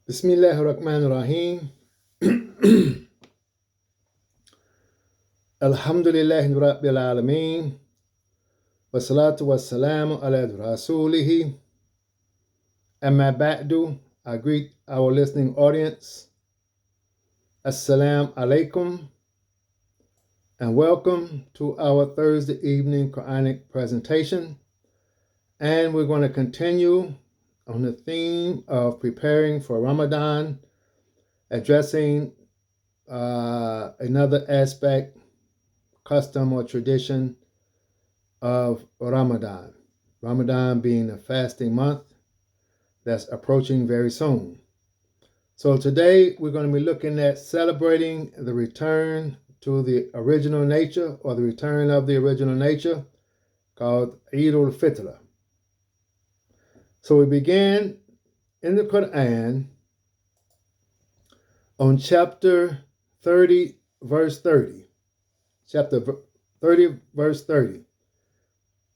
Bismillahirrahmanirrahim. Alhamdulillahi Rabbil Alameen. Wassalatu wassalamu ala rasulihi. Amma ba'du. I greet our listening audience. Assalamu alaikum. And welcome to our Thursday evening Quranic presentation. And we're going to continue on the theme of preparing for Ramadan, addressing another aspect, custom or tradition of Ramadan. Ramadan being a fasting month that's approaching very soon. So today we're going to be looking at celebrating the return to the original nature, or the return of the original nature, called al-Fitr. So we began in the Quran on chapter 30, verse 30. Chapter 30, verse 30.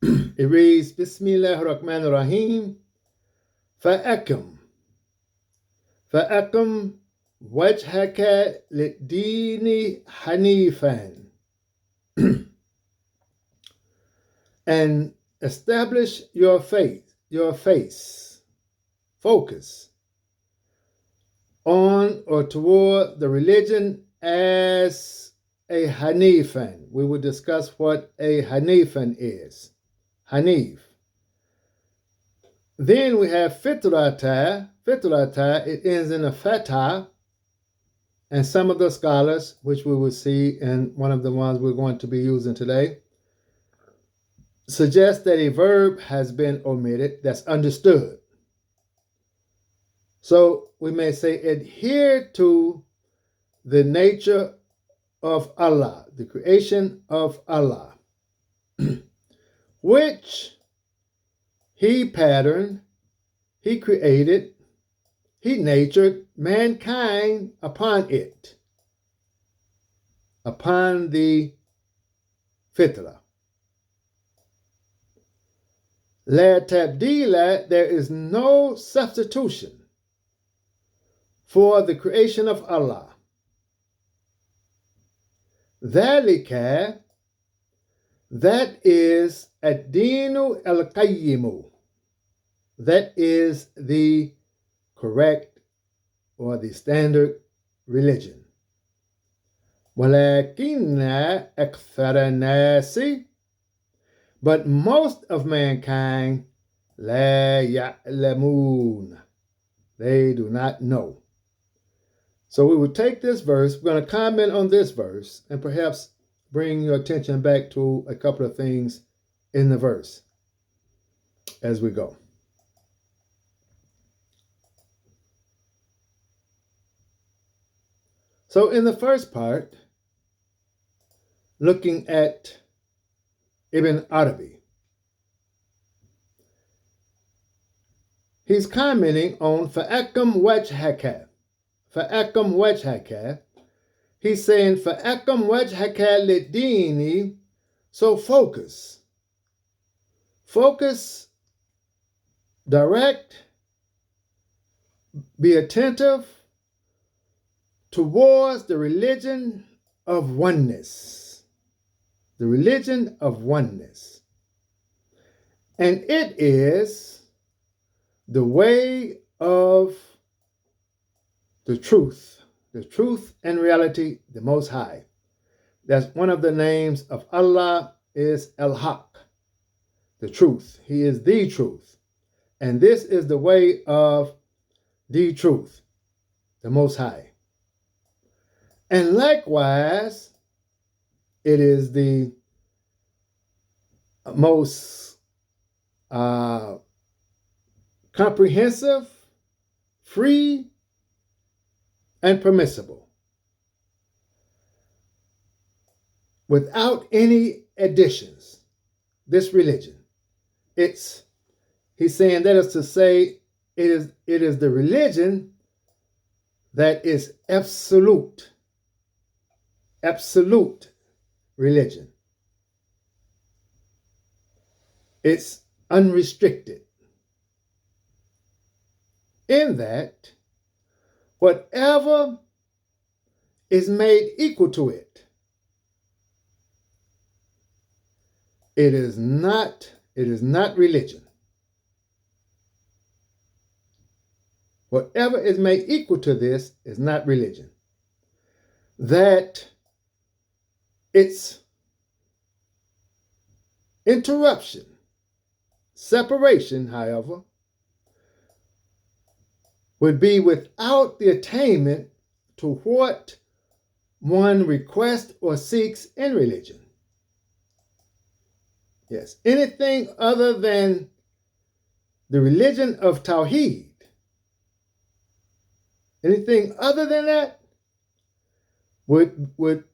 It reads, Bismillahirrahmanirrahim. Fa'akum wajhaka lid-dini hanifan. And establish your face, focus on or toward the religion as a Hanifan. We will discuss what a Hanifan is. Hanif. Then we have Fitrata. Fitrata, it ends in a fatha. And some of the scholars, which we will see in one of the ones we're going to be using today, suggest that a verb has been omitted that's understood. So we may say adhere to the nature of Allah, the creation of Allah, which He patterned, He created, He natured mankind upon it, upon the Fitra. La tabdila, there is no substitution for the creation of Allah. Dhalika, that is ad-dinu al-qayyimu. That is the correct or the standard religion. Walakinna akthara nasi, but most of mankind, la ya'lamun, they do not know. So we will take this verse, we're going to comment on this verse, and perhaps bring your attention back to a couple of things in the verse as we go. So in the first part, looking at Ibn Arabi, he's commenting on fa'akum wajhaka. Fa'akum wajhaka. He's saying fa'akum wajhaka lid-dini. So focus. Focus, direct, be attentive towards the religion of oneness. The religion of oneness. And it is the way of the truth and reality, the Most High. That's one of the names of Allah, is al-Haq, the truth. He is the truth. And this is the way of the truth, the Most High. And likewise, it is the most comprehensive, free, and permissible, without any additions. This religion, he's saying that is to say, it is the religion that is absolute religion. It's unrestricted, in that whatever is made equal to it, it is not religion. Whatever is made equal to this is not religion. That its interruption, separation, however, would be without the attainment to what one requests or seeks in religion. Yes, anything other than the religion of Tawheed, anything other than that would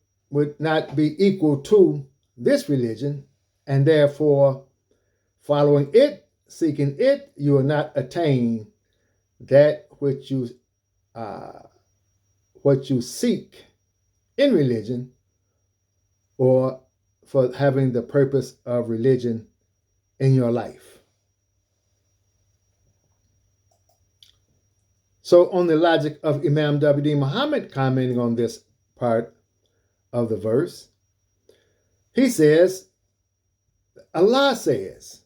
not be equal to this religion, and therefore, following it, seeking it, you will not attain that which you seek in religion, or for having the purpose of religion in your life. So on the logic of Imam W.D. Muhammad commenting on this part of the verse, he says, Allah says,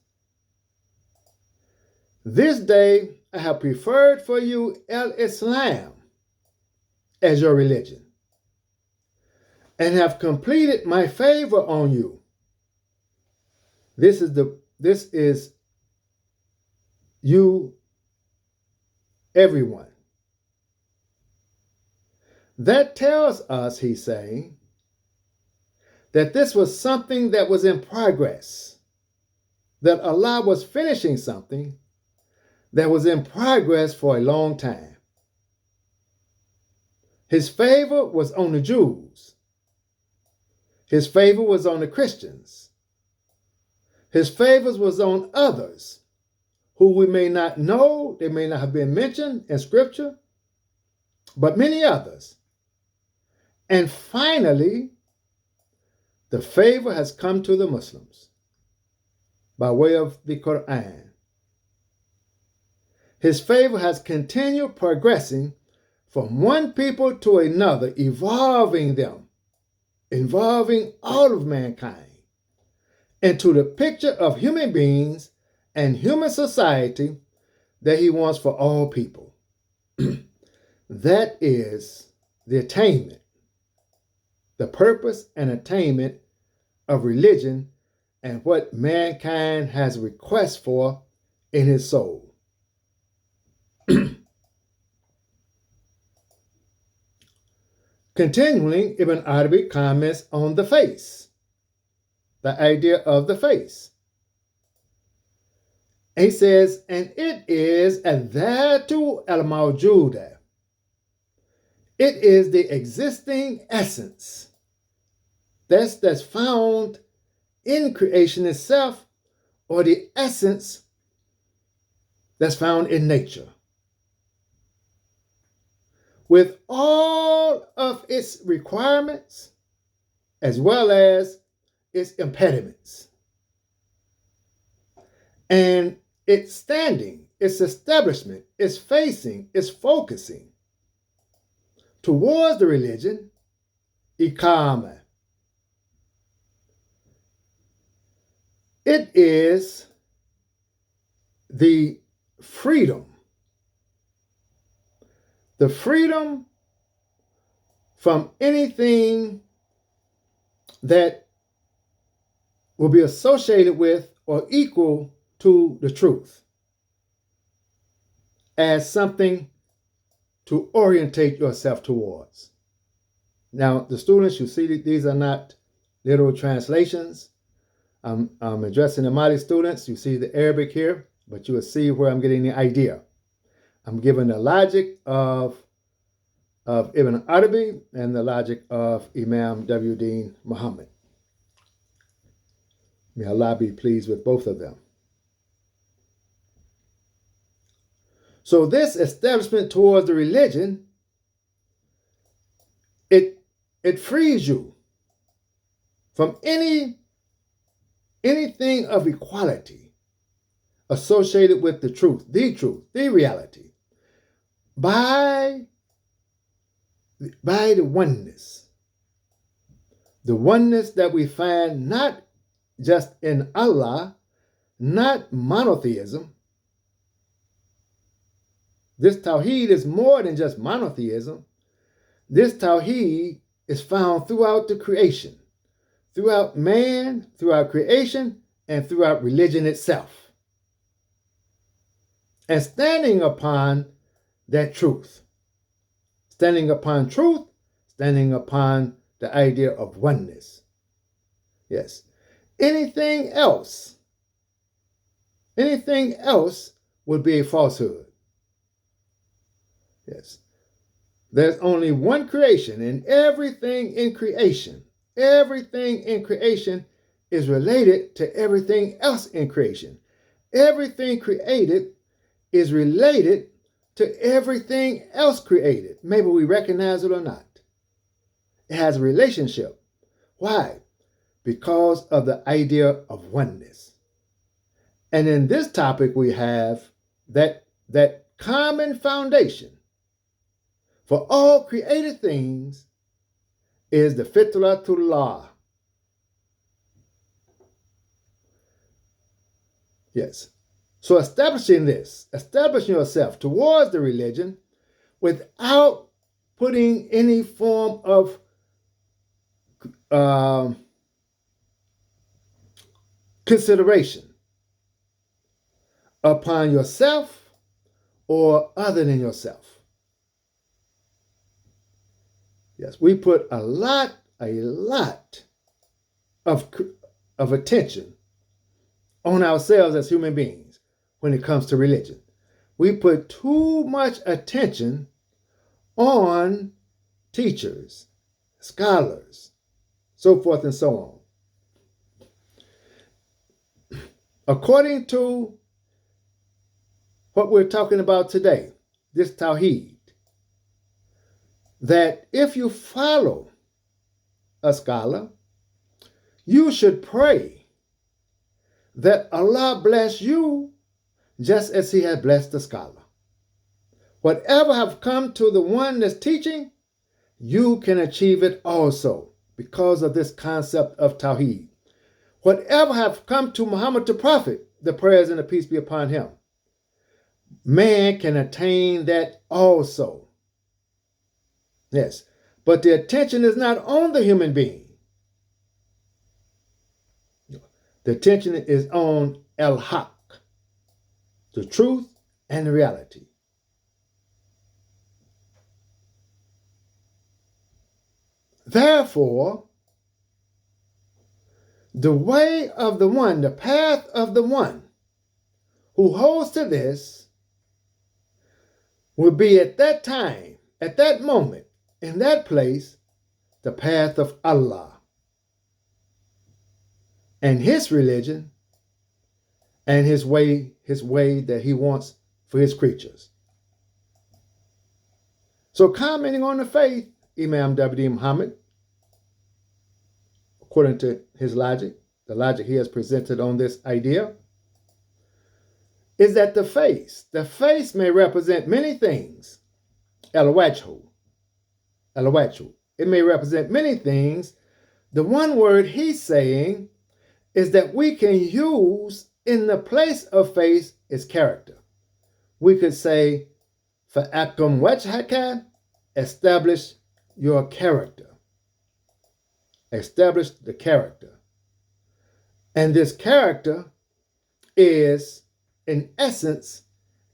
"This day I have preferred for you al-Islam as your religion, and have completed my favor on you." This is you, everyone. That tells us, he's saying, that this was something that was in progress, that Allah was finishing something that was in progress for a long time. His favor was on the Jews. His favor was on the Christians. His favors was on others who we may not know, they may not have been mentioned in Scripture, but many others. And finally, the favor has come to the Muslims by way of the Quran. His favor has continued progressing from one people to another, evolving them, involving all of mankind into the picture of human beings and human society that he wants for all people. That is the attainment, the purpose and attainment of religion, and what mankind has a request for in his soul. Continuing, Ibn Arabi comments on the face, the idea of the face. He says, and it is al-dhatu al-mawjuda. It is the existing essence that's found in creation itself, or the essence that's found in nature, with all of its requirements as well as its impediments, and its standing, its establishment, its facing, its focusing towards the religion, iqama. It is the freedom from anything that will be associated with or equal to the truth as something to orientate yourself towards. Now, the students, you see that these are not literal translations. I'm addressing the Mali students. You see the Arabic here, but you will see where I'm getting the idea. I'm giving the logic of Ibn Arabi and the logic of Imam W.D. Muhammad. May Allah be pleased with both of them. So this establishment towards the religion, it frees you from anything of equality associated with the truth, the reality, by by the oneness. The oneness that we find not just in Allah, not monotheism. This Tawheed is more than just monotheism. This Tawheed is found throughout the creation, throughout man, throughout creation, and throughout religion itself. And standing upon that truth, standing upon truth, standing upon the idea of oneness. Yes. Anything else would be a falsehood. Yes. There's only one creation, and everything in creation is related to everything else in creation. Everything created is related to everything else created. Maybe we recognize it or not. It has a relationship. Why? Because of the idea of oneness. And in this topic, we have that common foundation for all created things is the Fitratullah. Yes. So establishing yourself towards the religion without putting any form of consideration upon yourself or other than yourself. Yes, we put a lot of attention on ourselves as human beings when it comes to religion. We put too much attention on teachers, scholars, so forth and so on. According to what we're talking about today, this Tawheed, that if you follow a scholar, you should pray that Allah bless you just as he had blessed the scholar. Whatever have come to the one that's teaching, you can achieve it also because of this concept of Tawheed. Whatever have come to Muhammad the Prophet, the prayers and the peace be upon him, man can attain that also. Yes, but the attention is not on the human being. The attention is on al-Haq, the truth and the reality. Therefore, the way of the one, the path of the one who holds to this will be at that time, at that moment, in that place, the path of Allah and his religion and his way that he wants for his creatures. So commenting on the faith, Imam W.D. Muhammad, according to his logic, the logic he has presented on this idea, is that the face may represent many things. Al-Wajhu. It may represent many things. The one word he's saying is that we can use in the place of face is character. We could say, فَأَقِمْ وَجْهَكَ, establish your character. Establish the character. And this character is, in essence,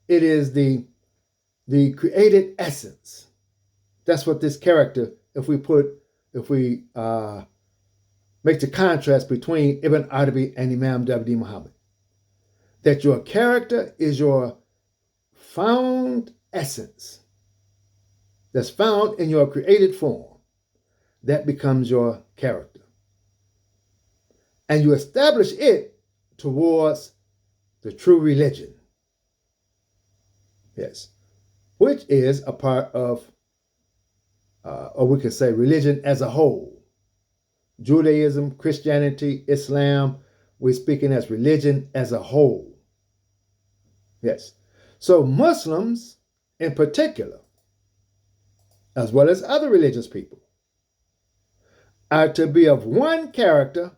it is the created essence. That's what this character, if we make the contrast between Ibn Arabi and Imam W.D. Muhammad, that your character is your found essence that's found in your created form. That becomes your character. And you establish it towards the true religion. Yes. Which is a part of, or we could say religion as a whole. Judaism, Christianity, Islam, we're speaking as religion as a whole. Yes. So Muslims in particular, as well as other religious people, are to be of one character,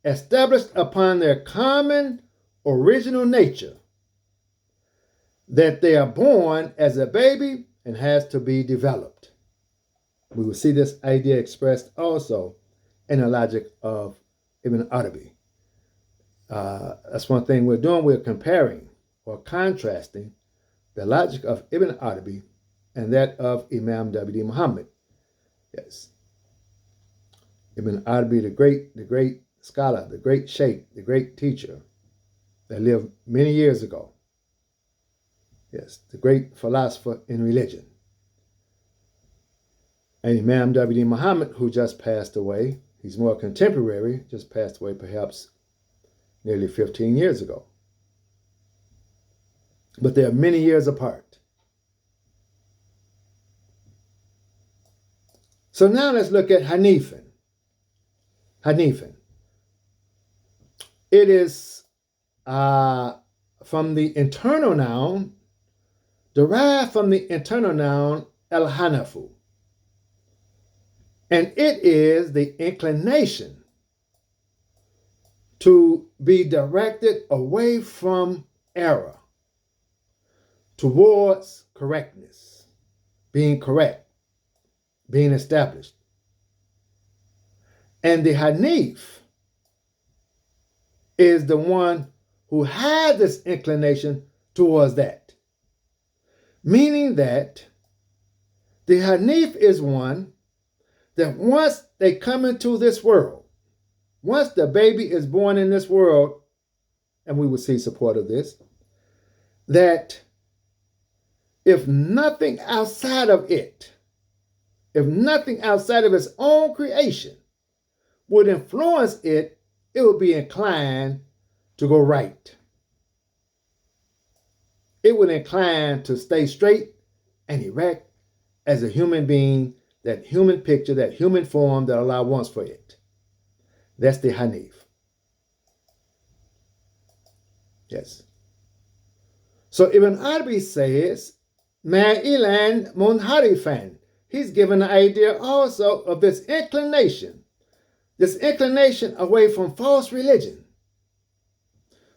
established upon their common original nature, that they are born as a baby and has to be developed. We will see this idea expressed also in the logic of Ibn Arabi. That's one thing we're doing. We're comparing or contrasting the logic of Ibn Arabi and that of Imam W.D. Muhammad. Yes. Ibn Arabi, the great scholar, the great sheikh, the great teacher that lived many years ago. Yes, the great philosopher in religion. And Imam W.D. Muhammad, who just passed away, he's more contemporary, just passed away perhaps nearly 15 years ago. But they are many years apart. So now let's look at Hanifan. Hanifan. It is from the internal noun, derived from the internal noun al-Hanafu. And it is the inclination to be directed away from error towards correctness, being correct, being established. And the Hanif is the one who had this inclination towards that. Meaning that the Hanif is one that once they come into this world, once the baby is born in this world, and we will see support of this, that if nothing outside of it, if nothing outside of its own creation would influence it, it would be inclined to go right. It would incline to stay straight and erect as a human being, that human picture, that human form that Allah wants for it. That's the Hanif. Yes. So Ibn Arabi says, Ma'ilan munharifan. He's given the idea also of this inclination away from false religion.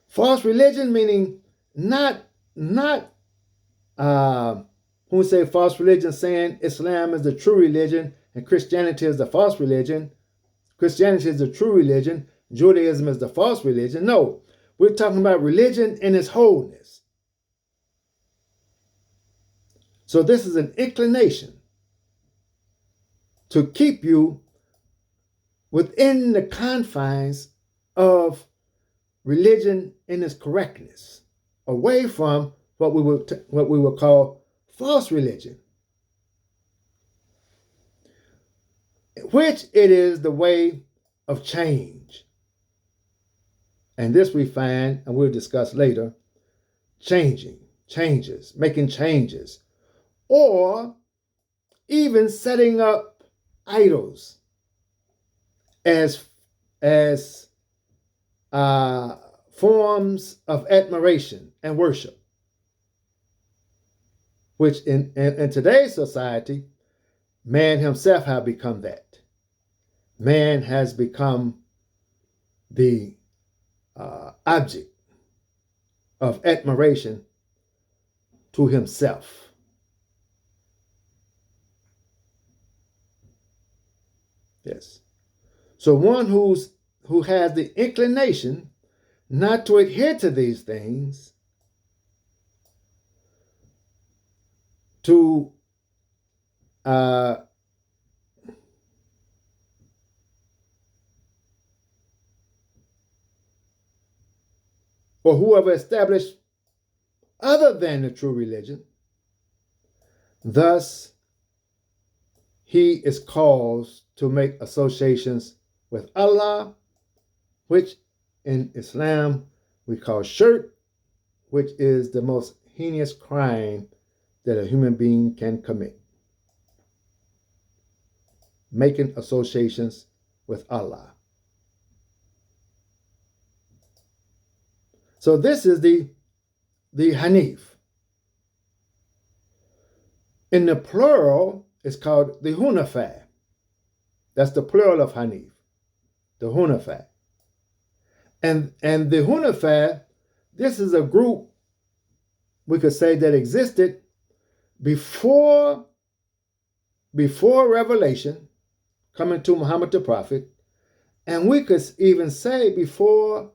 False religion meaning not who say false religion saying Islam is the true religion and Christianity is the false religion. Christianity is the true religion. Judaism is the false religion. No, we're talking about religion in its wholeness. So this is an inclination to keep you within the confines of religion in its correctness, away from what we will call false religion, which it is the way of change. And this we find, and we'll discuss later, changes, making changes, or even setting up idols as forms of admiration and worship, which in today's society, man himself has become that. Man has become the object of admiration to himself. Yes. So one who has the inclination not to adhere to these things, to or whoever established other than the true religion, thus he is caused to make associations with Allah, which in Islam we call shirk, which is the most heinous crime that a human being can commit. Making associations with Allah. So this is the Hanif. In the plural, is called the Hunafa. That's the plural of Hanif, the Hunafa. And the Hunafa, this is a group, we could say, that existed before revelation, coming to Muhammad the Prophet, and we could even say before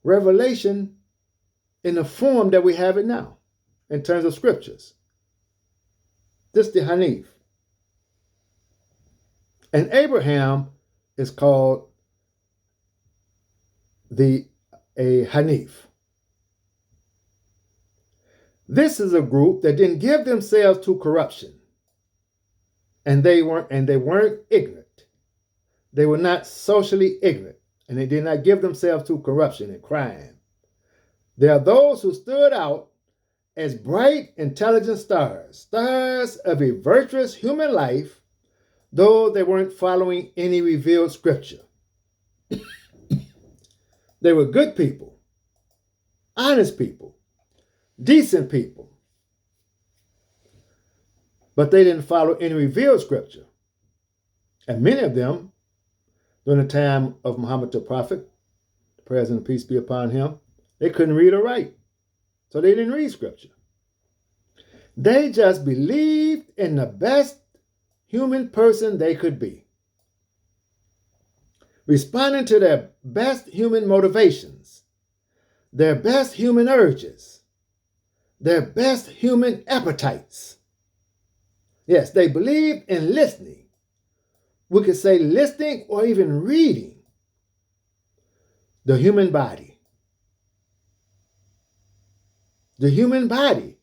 revelation in the form that we have it now, in terms of scriptures. This is the Hanif. And Abraham is called a Hanif. This is a group that didn't give themselves to corruption. And they weren't ignorant. They were not socially ignorant, and they did not give themselves to corruption and crime. There are those who stood out as bright, intelligent stars of a virtuous human life, though they weren't following any revealed scripture. They were good people, honest people, decent people, but they didn't follow any revealed scripture. And many of them, during the time of Muhammad the Prophet, the prayers and peace be upon him, they couldn't read or write, so they didn't read scripture. They just believed in the best human person they could be, responding to their best human motivations, their best human urges, their best human appetites. Yes, they believed in listening. We could say listening or even reading the human body. The human body,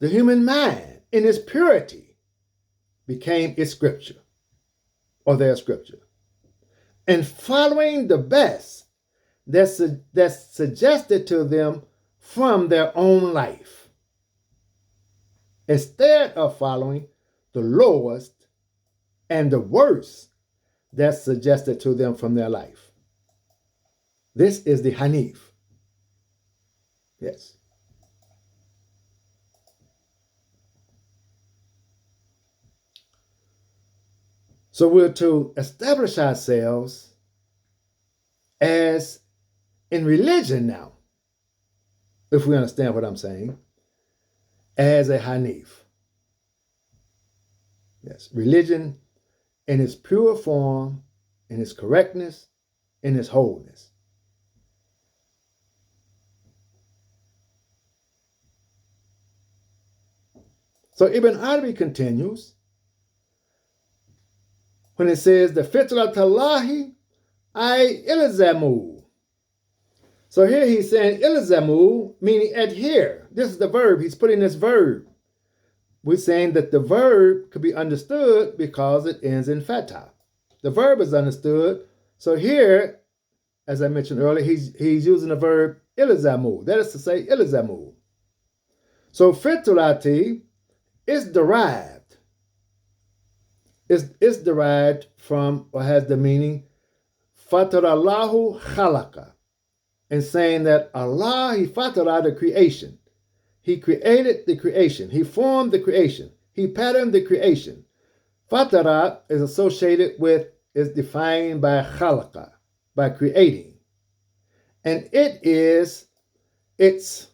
the human mind in its purity became its scripture or their scripture. And following the best that's suggested to them from their own life, instead of following the lowest and the worst that's suggested to them from their life. This is the Hanif. Yes. So we're to establish ourselves as in religion now, if we understand what I'm saying, as a Hanif. Yes, religion in its pure form, in its correctness, in its wholeness. So Ibn Arabi continues when it says, the fitratallahi ay ilzamu. So here he's saying ilzamu, meaning adhere. This is the verb. He's putting this verb. We're saying that the verb could be understood because it ends in fatha. The verb is understood. So here, as I mentioned earlier, he's using the verb ilzamu. That is to say, ilzamu. So fitrati is derived. It's derived from, or has the meaning, fatarallahu khalaqa. And saying that Allah, he fatara the creation. He created the creation. He formed the creation. He patterned the creation. Fatara is associated with, is defined by khalaqa, by creating. And it is its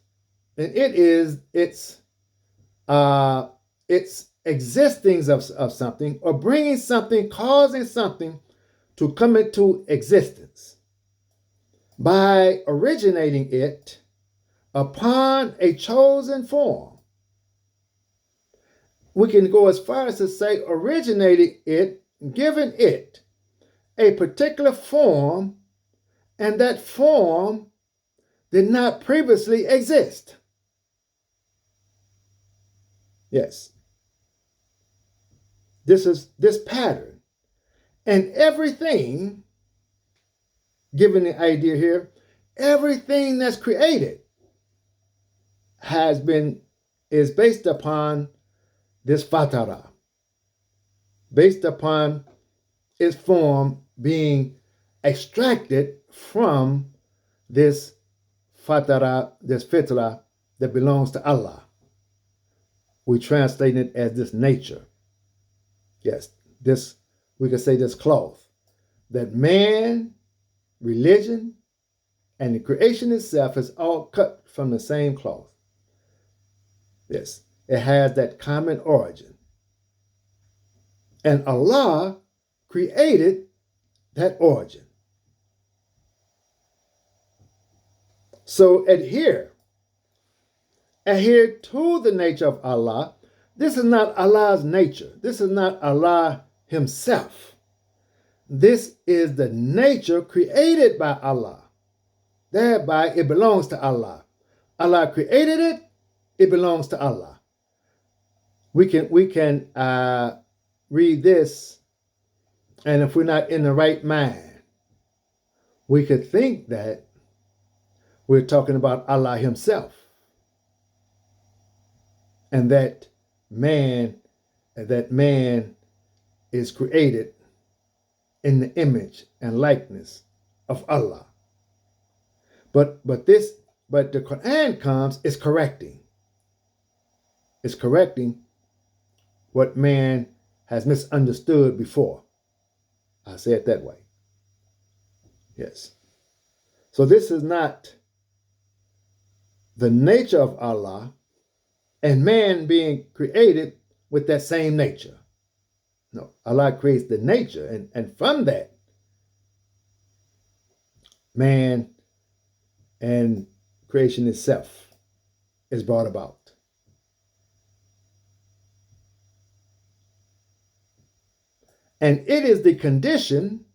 existing of something, or bringing something, causing something to come into existence by originating it upon a chosen form. We can go as far as to say originating it, giving it a particular form, and that form did not previously exist. Yes. This is this pattern. And everything, given the idea here, everything that's created is based upon this fatara, based upon its form being extracted from this fatara, this fitra that belongs to Allah. We translate it as this nature. Yes, this, we could say this cloth, that man, religion, and the creation itself is all cut from the same cloth. Yes, it has that common origin. And Allah created that origin. So adhere to the nature of Allah. This is not Allah's nature. This is not Allah himself. This is the nature created by Allah. Thereby, it belongs to Allah. Allah created it. It belongs to Allah. We can read this, and if we're not in the right mind, we could think that we're talking about Allah himself, and that man is created in the image and likeness of Allah. But the Quran comes, is correcting. It's correcting what man has misunderstood before. I say it that way. Yes. So this is not the nature of Allah and man being created with that same nature. No, Allah creates the nature, and from that, man and creation itself is brought about. And it is the condition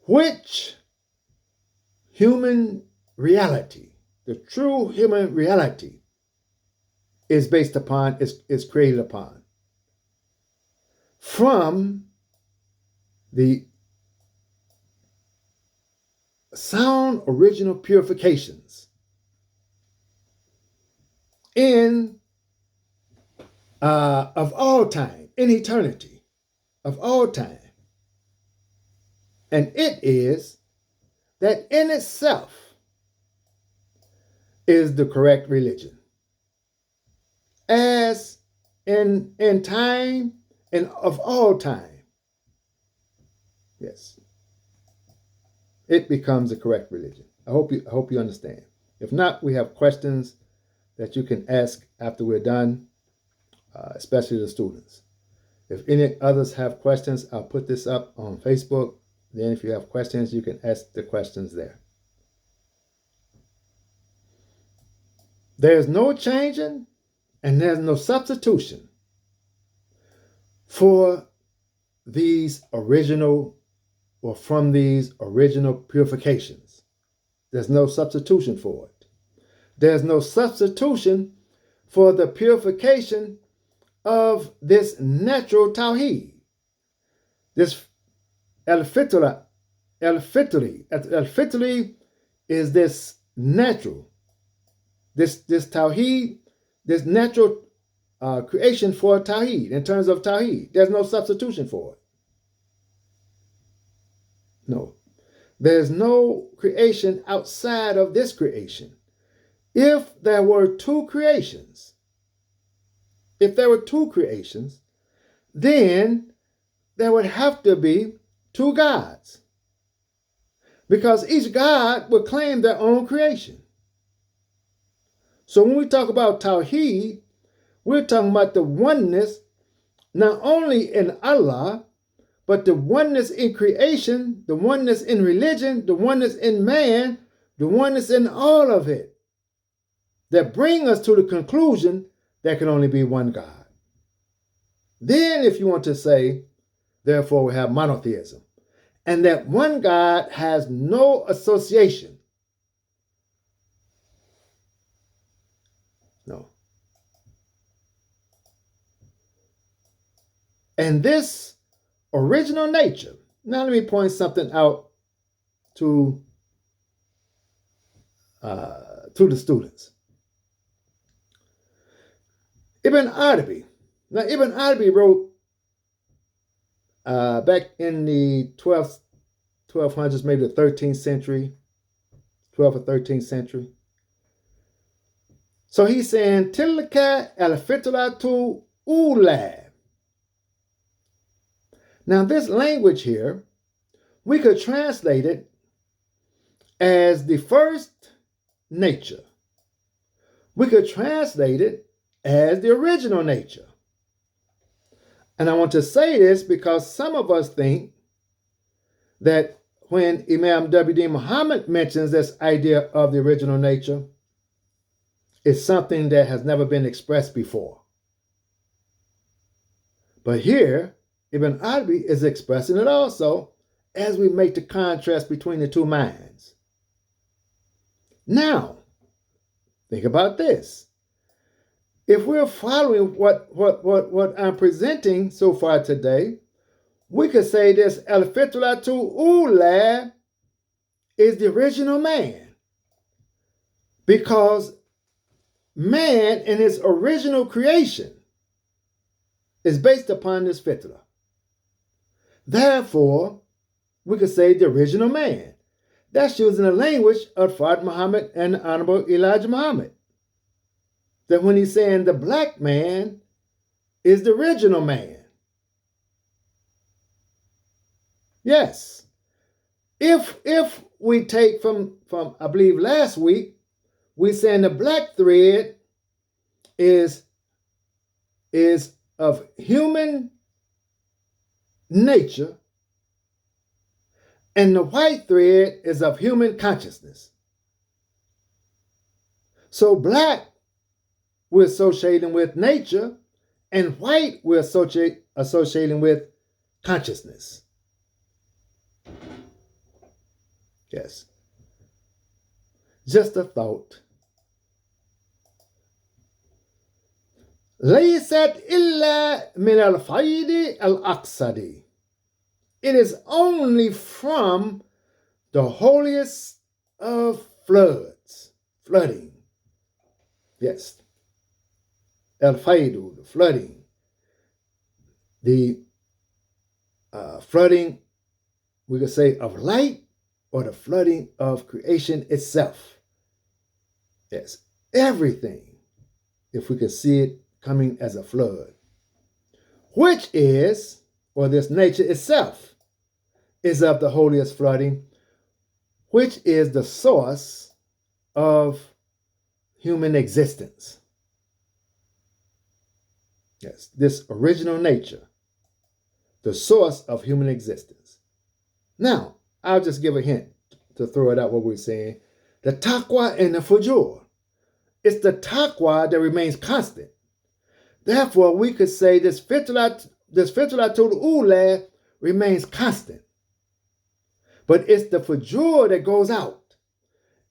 which human reality, the true human reality, is based upon, is created upon. From the sound original purifications of all time, in eternity, of all time. And it is that in itself is the correct religion. As in time and of all time. Yes. It becomes the correct religion. I hope you understand. If not, we have questions that you can ask after we're done, especially the students. If any others have questions, I'll put this up on Facebook. Then if you have questions, you can ask the questions there. There's no changing and there's no substitution for these original or from these original purifications. There's no substitution for it. There's no substitution for the purification of this natural tawheed. This al-Fitr. Al-Fitr is this natural, this tawheed, this natural creation for tawheed. In terms of tawheed, there's no substitution for it. No. There's no creation outside of this creation. If there were two creations, then there would have to be two gods. Because each god would claim their own creation. So when we talk about tawheed, we're talking about the oneness, not only in Allah, but the oneness in creation, the oneness in religion, the oneness in man, the oneness in all of it, that bring us to the conclusion there can only be one God. Then if you want to say, therefore we have monotheism, and that one God has no association. No. And this original nature, now let me point something out to the students. Ibn Arabi. Now Ibn Arabi wrote back in the 1200s, maybe the 13th century, 12th or 13th century. So he's saying, Tilka al-fitratu ula. Now, this language here, we could translate it as the first nature. We could translate it as the original nature. And I want to say this because some of us think that when Imam W.D. Muhammad mentions this idea of the original nature, it's something that has never been expressed before. But here, Ibn Arabi is expressing it also as we make the contrast between the two minds. Now, think about this. If we're following what I'm presenting so far today, we could say this al-Fitr ula is the original man, because man in his original creation is based upon this fitra. Therefore, we could say the original man. That's using the language of Fard Muhammad and the Honorable Elijah Muhammad. That when he's saying the black man is the original man. Yes. If we take from I believe last week, we saying the black thread is of human nature, and the white thread is of human consciousness. So black we're associating with nature, and white we're associating with consciousness. Yes. Just a thought. ليست إلا من الفيض الأقصد. It is only from the holiest of floods, flooding. Yes. Al-Faidu, the flooding. The flooding, we could say, of light, or the flooding of creation itself. Yes. Everything, if we could see it coming as a flood, which is, or this nature itself, is of the holiest flooding, which is the source of human existence. Yes, this original nature, the source of human existence. Now, I'll just give a hint to throw it out what we're saying. The taqwa and the fujur. It's the taqwa that remains constant. Therefore, we could say this fitratul ula remains constant. But it's the fujur that goes out.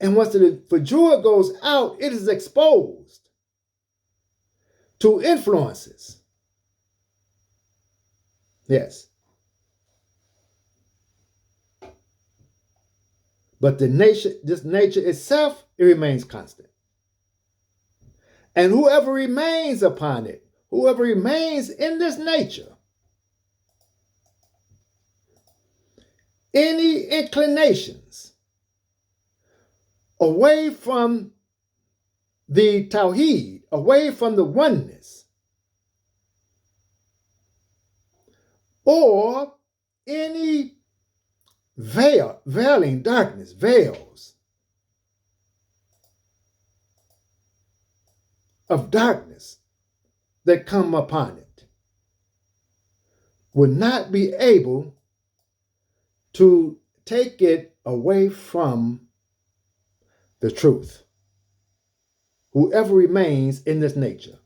And once the fujur goes out, it is exposed to influences. Yes. But this nature itself, it remains constant. And whoever remains upon it, whoever remains in this nature, any inclinations away from the Tawheed, away from the oneness, or any veiling darkness, veils of darkness that come upon it, would not be able to take it away from the truth. Whoever remains in this nature.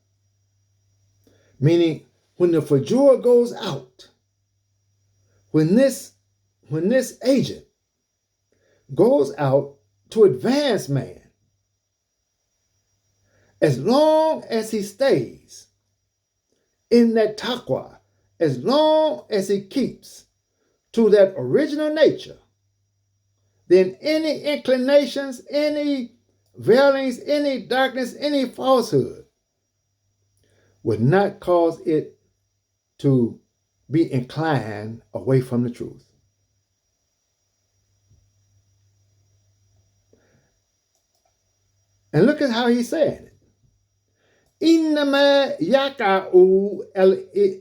Meaning, when the fujur goes out, when this agent goes out to advance man, as long as he stays in that taqwa, as long as he keeps to that original nature, then any inclinations, any veilings, any darkness, any falsehood would not cause it to be inclined away from the truth. And look at how he's saying it. إنما يقع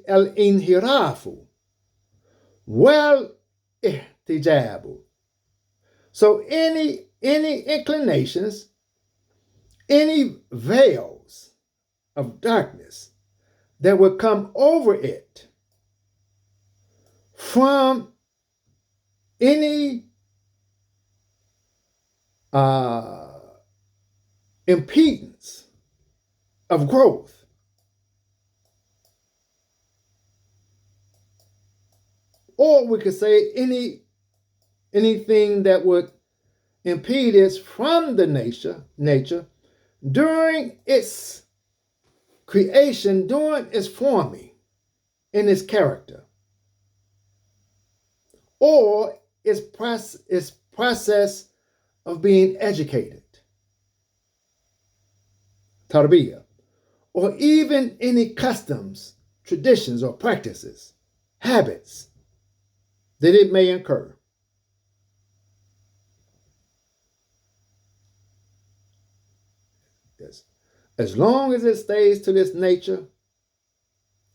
الانحراف Well ihtijabu. So any inclinations, any veils of darkness that would come over it from any impedance of growth, or we could say anything that would impede it from the nature during its creation, during its forming in its character, or its process of being educated, tarbiyah, or even any customs, traditions, or practices, habits that it may incur. Yes. As long as it stays to this nature,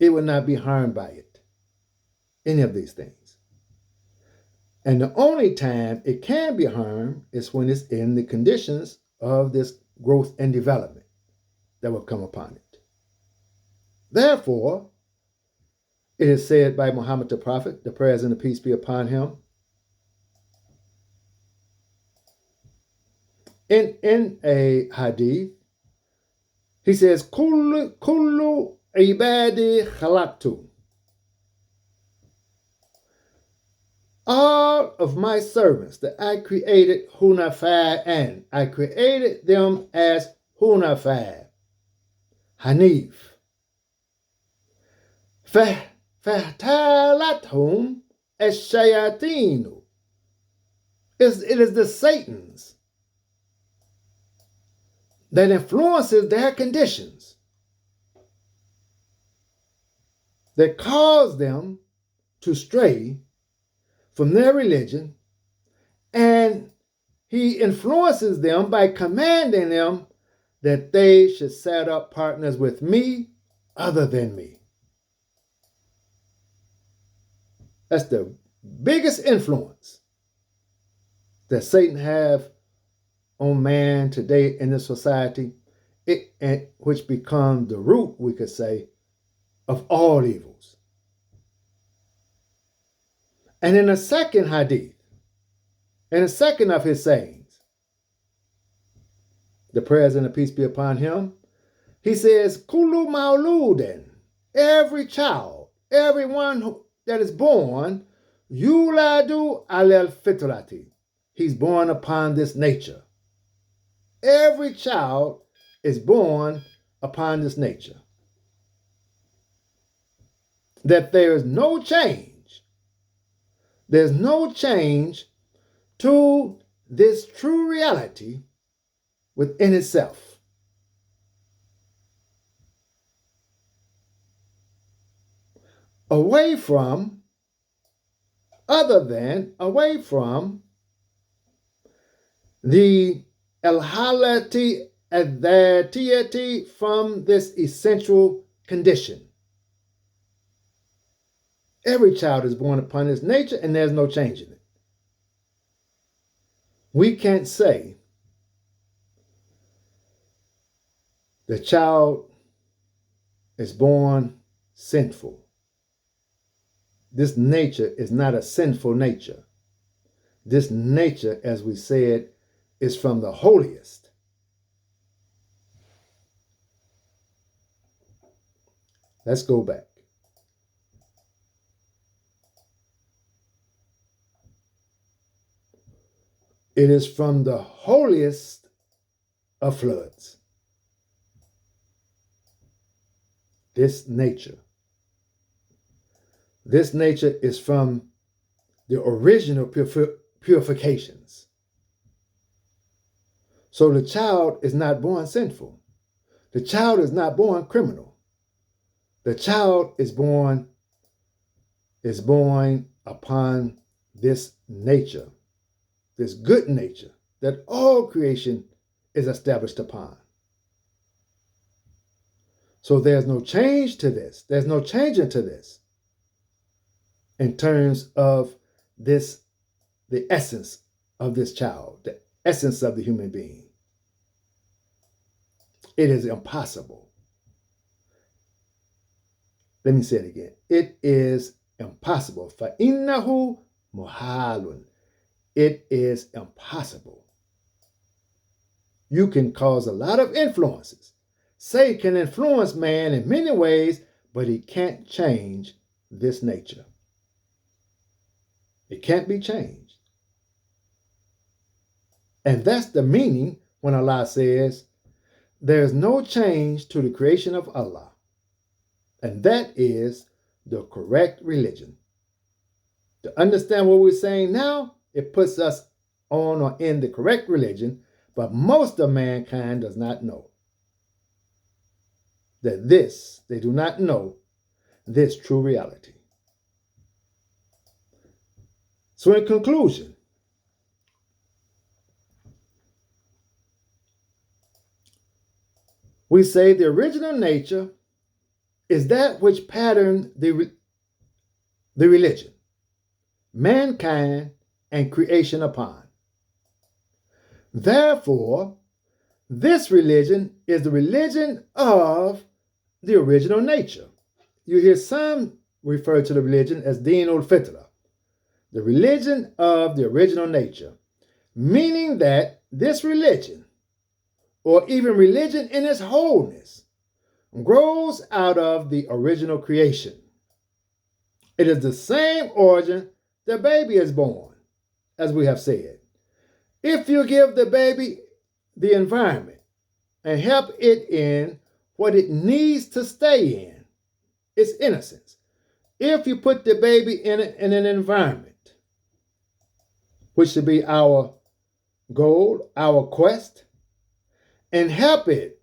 it will not be harmed by it, any of these things. And the only time it can be harmed is when it's in the conditions of this growth and development that will come upon it. Therefore, it is said by Muhammad the Prophet, the prayers and the peace be upon him, in a hadith, he says, Kullu ibadi khalaqtu. All of my servants that I created hunafa, and I created them as hunafa, hanif. Fahtalathum ash-shayatinu. It is the Satans that influences their conditions, that cause them to stray from their religion, and he influences them by commanding them that they should set up partners with me other than me. That's the biggest influence that Satan have on man today in this society, which becomes the root, we could say, of all evils. And in the second hadith, in the second of his sayings, the prayers and the peace be upon him, he says, Kullu mauludin, every child, everyone that is born, yuladu al-Fitrati, he's born upon this nature. Every child is born upon this nature. That there is no change. There's no change to this true reality within itself. Away from the al-halati al-dhatiyati, from this essential condition. Every child is born upon this nature, and there's no change in it. We can't say the child is born sinful. This nature is not a sinful nature. This nature, as we said, is from the holiest. Let's go back. It is from the holiest of floods. This nature. This nature is from the original purifications. So the child is not born sinful. The child is not born criminal. The child is born upon this nature, this good nature that all creation is established upon. So there's no change to this. There's no change into this. in terms of this, the essence of this child, the essence of the human being. It is impossible. Let me say it again. It is impossible. فَإِنَّهُ مُحَالٌ. It is impossible. You can cause a lot of influences. Satan can influence man in many ways, but he can't change this nature. It can't be changed. And that's the meaning when Allah says, there's no change to the creation of Allah. And that is the correct religion. To understand what we're saying now, it puts us on or in the correct religion, but most of mankind does not know that they do not know this true reality. So in conclusion, we say the original nature is that which patterned the religion, mankind, and creation upon. Therefore, this religion is the religion of the original nature. You hear some refer to the religion as Deen al-Fitr, the religion of the original nature, meaning that this religion, or even religion in its wholeness, grows out of the original creation. It is the same origin the baby is born, as we have said. If you give the baby the environment and help it in what it needs to stay in, its innocence. If you put the baby in an environment, which should be our goal, our quest, and help it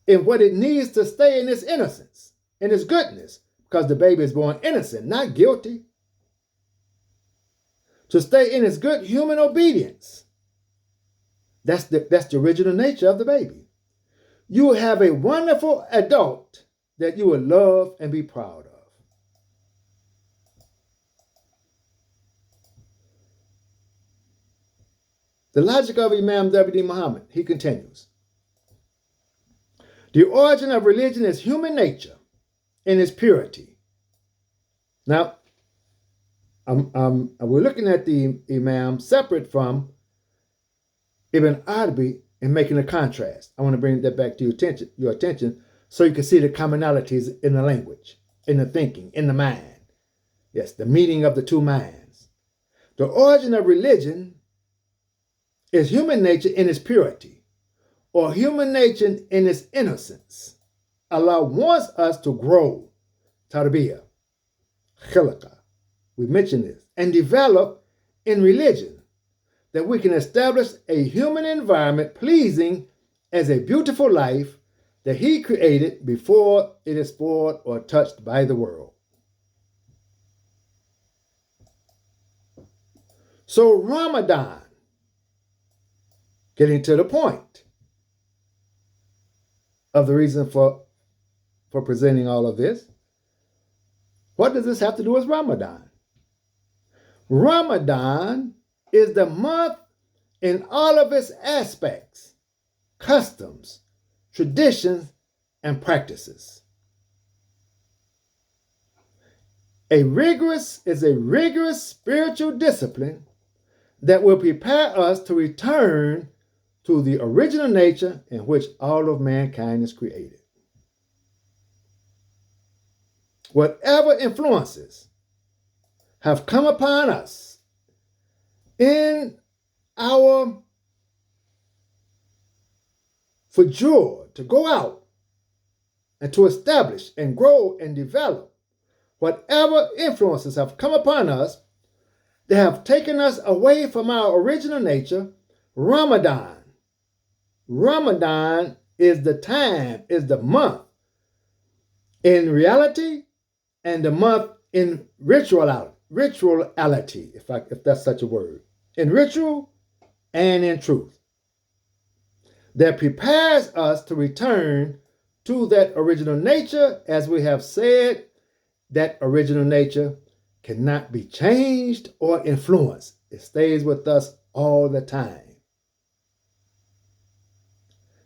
in what it needs to stay in its innocence, in its goodness, because the baby is born innocent, not guilty, to stay in its good human obedience. That's the original nature of the baby. You will have a wonderful adult that you will love and be proud of. The logic of Imam W.D. Muhammad, he continues. The origin of religion is human nature in its purity. Now, we're looking at the Imam separate from Ibn Arabi and making a contrast. I want to bring that back to your attention so you can see the commonalities in the language, in the thinking, in the mind. Yes, the meeting of the two minds. The origin of religion is human nature in its purity, or human nature in its innocence. Allah wants us to grow, tarbiyah, khilqa, we mentioned this, and develop in religion, that we can establish a human environment pleasing as a beautiful life that He created before it is spoiled or touched by the world. So Ramadan, getting to the point of the reason for presenting all of this, what does this have to do with Ramadan? Ramadan is the month in all of its aspects, customs, traditions, and practices. A rigorous spiritual discipline that will prepare us to return to the original nature in which all of mankind is created. Whatever influences have come upon us in our fujur to go out and to establish and grow and develop, whatever influences have come upon us that have taken us away from our original nature, Ramadan is the time, is the month in reality and the month in rituality, if that's such a word, in ritual and in truth, that prepares us to return to that original nature, as we have said, that original nature cannot be changed or influenced. It stays with us all the time.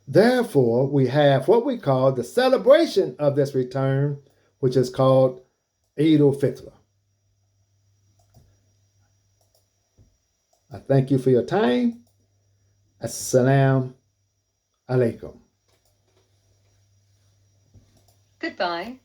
Therefore, we have what we call the celebration of this return, which is called Eid al-Fitr. I thank you for your time. Assalamu alaikum. Goodbye.